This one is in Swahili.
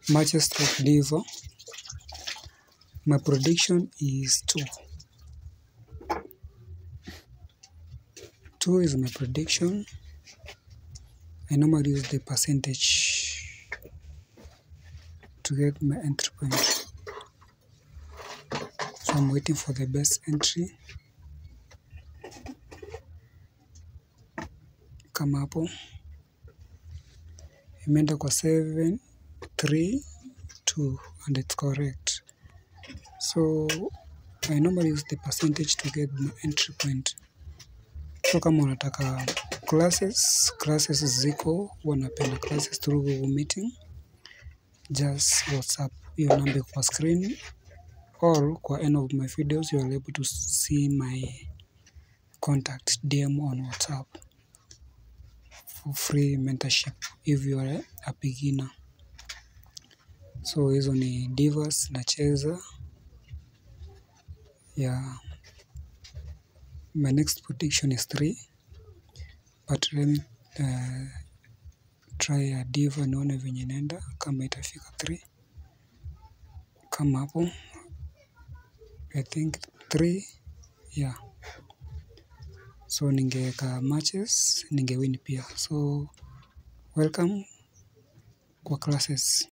matches stroke diva. My prediction is 2. 2 is my prediction. I normally use the percentage to get my entry point. So I'm waiting for the best entry. Kama hapo imeenda kwa 7 3 2 and it's correct. So I normally use the percentage to get my entry point. So kama unataka classes ziko, wanapenda classes through Google Meeting, just WhatsApp hiyo namba kwa screen, or kwa end of my videos you are able to see my contact DM on WhatsApp for free mentorship if you are a beginner. So hizo ni divas nacheza. Yeah, my next prediction is 3, but let me try a diva nione venye inaenda kama itafika 3. Kama hapo I think 3, yeah. So ningeweka matches, ningewin pia. So welcome kwa classes.